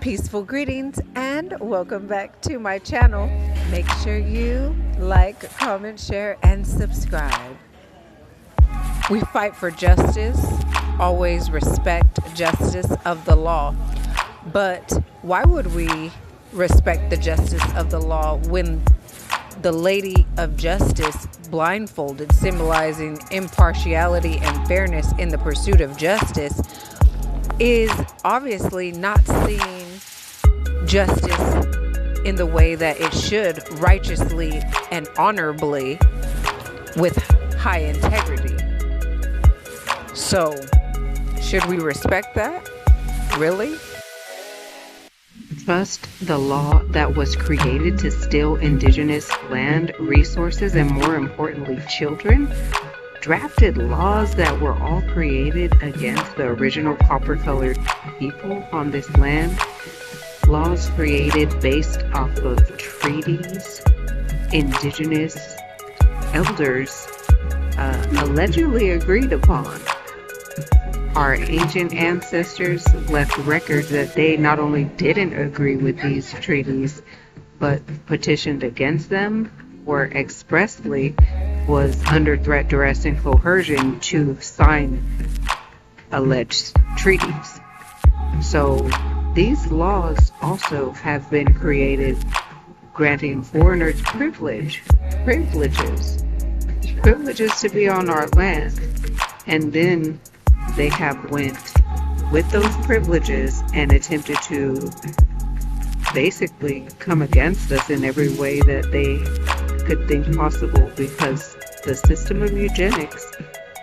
Peaceful greetings and welcome back to my channel. Make sure you like, comment, share, and subscribe. We fight for justice, always respect justice of the law. But why would we respect the justice of the law when the Lady of Justice, blindfolded, symbolizing impartiality and fairness in the pursuit of justice, is obviously not seeing justice in the way that it should, righteously and honorably, with high integrity? So, should we respect that? Really? Trust the law that was created to steal indigenous land, resources, and more importantly, children? Drafted laws that were all created against the original copper-colored people on this land? Laws created based off of treaties indigenous elders allegedly agreed upon. Our ancient ancestors left records that they not only didn't agree with these treaties, but petitioned against them, or expressly was under threat, duress, and coercion to sign alleged treaties. So these laws also have been created granting foreigners privileges to be on our land, and then they have went with those privileges and attempted to basically come against us in every way that they could think possible, because the system of eugenics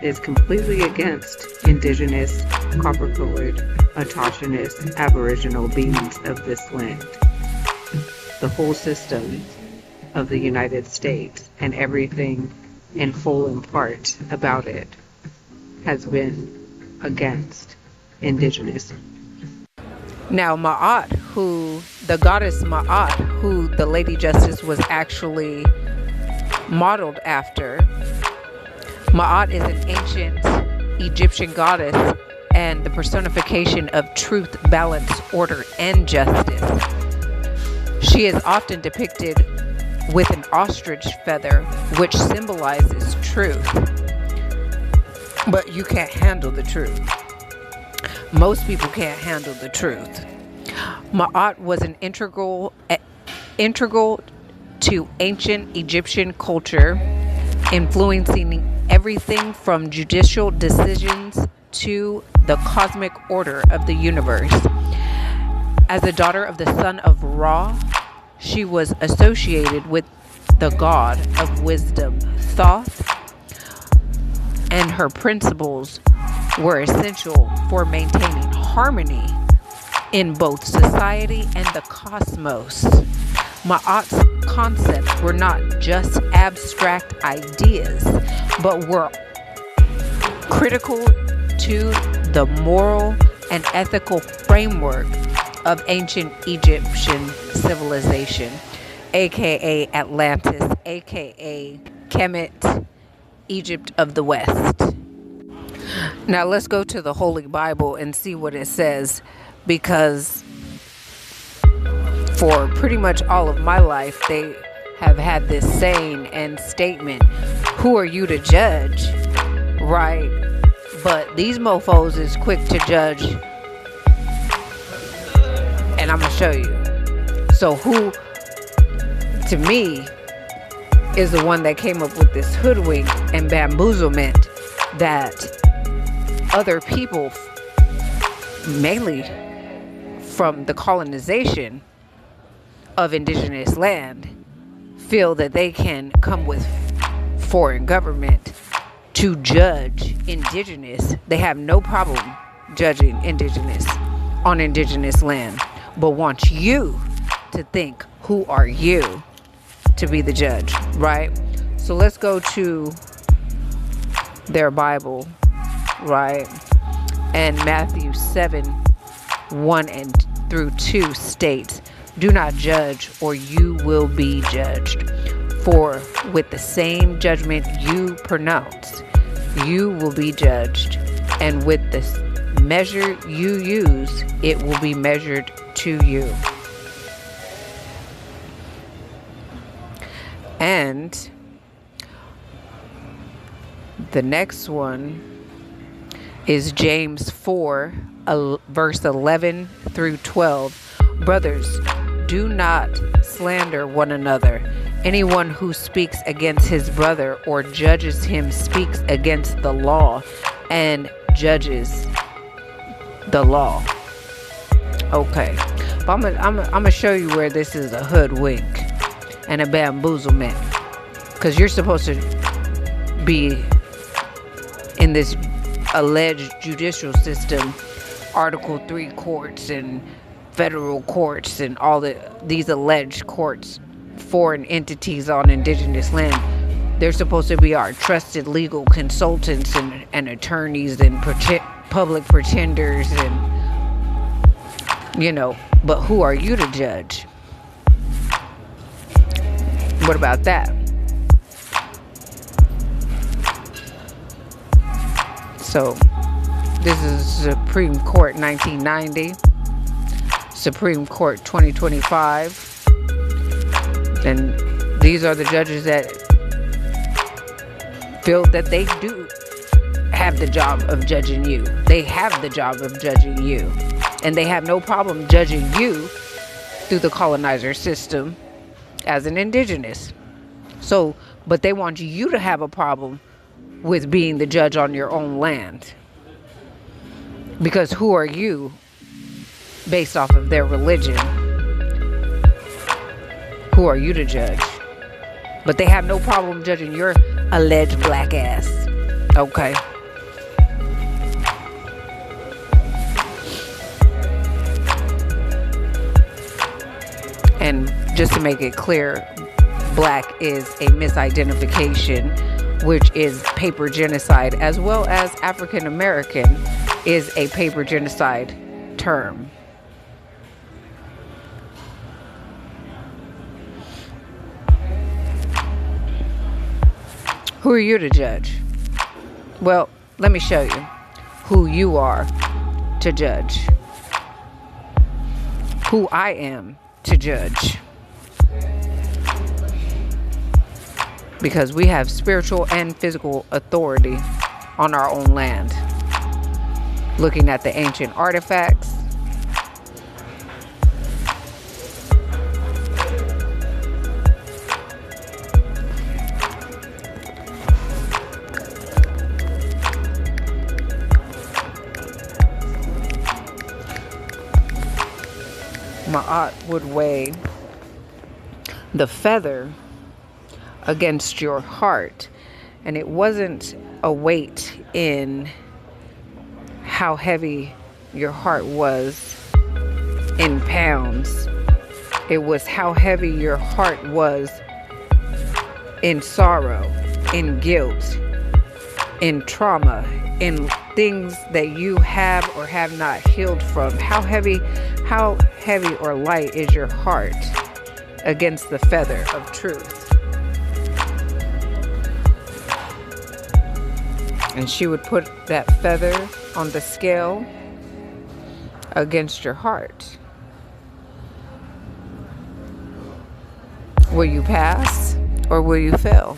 is completely against indigenous, copper-colored, autochthonous, aboriginal beings of this land. The whole system of the United States and everything in full and part about it has been against indigenous. Now Ma'at, the goddess Ma'at, who the Lady Justice was actually modeled after. Ma'at is an ancient Egyptian goddess and the personification of truth, balance, order, and justice. She is often depicted with an ostrich feather, which symbolizes truth. But you can't handle the truth. Most people can't handle the truth. Ma'at was an integral to ancient Egyptian culture, influencing everything from judicial decisions to the cosmic order of the universe. As a daughter of the son of Ra, she was associated with the god of wisdom, Thoth, and her principles were essential for maintaining harmony in both society and the cosmos. Ma'at's concepts were not just abstract ideas, but were critical to the moral and ethical framework of ancient Egyptian civilization, aka Atlantis, aka Kemet, Egypt of the West. Now let's go to the Holy Bible and see what it says, because for pretty much all of my life they have had this saying and statement, who are you to judge, right? But these mofos is quick to judge, and I'm gonna show you. So who, to me, is the one that came up with this hoodwink and bamboozlement that other people, mainly from the colonization of indigenous land, feel that they can come with foreign government to judge indigenous. They have no problem judging indigenous on indigenous land, but want you to think, who are you to be the judge, right? So let's go to their Bible, right? And Matthew 7:1-2 states, do not judge, or you will be judged. For with the same judgment you pronounce, you will be judged. And with the measure you use, it will be measured to you. And the next one is James 4, verse 11 through 12. Brothers, do not slander one another. Anyone who speaks against his brother or judges him speaks against the law and judges the law. Okay, but I'm gonna show you where this is a hoodwink and a bamboozlement, because you're supposed to be in this alleged judicial system, Article 3 courts and federal courts and all these alleged courts, foreign entities on indigenous land. They're supposed to be our trusted legal consultants and attorneys and public pretenders, and but who are you to judge? What about that? So this is Supreme Court 1990, Supreme Court 2025, and these are the judges that feel that they do have the job of judging you. They have the job of judging you, and they have no problem judging you through the colonizer system as an indigenous. So, but they want you to have a problem with being the judge on your own land, because who are you based off of their religion? Who are you to judge? But they have no problem judging your alleged black ass. Okay. And just to make it clear, black is a misidentification, which is paper genocide, as well as African American is a paper genocide term. Who are you to judge? Well, let me show you who you are to judge. Who I am to judge. Because we have spiritual and physical authority on our own land. Looking at the ancient artifacts, Ma'at would weigh the feather against your heart, and it wasn't a weight in how heavy your heart was in pounds. It was how heavy your heart was in sorrow, in guilt, in trauma, in things that you have or have not healed from. How heavy or light is your heart against the feather of truth? And she would put that feather on the scale against your heart. Will you pass or will you fail?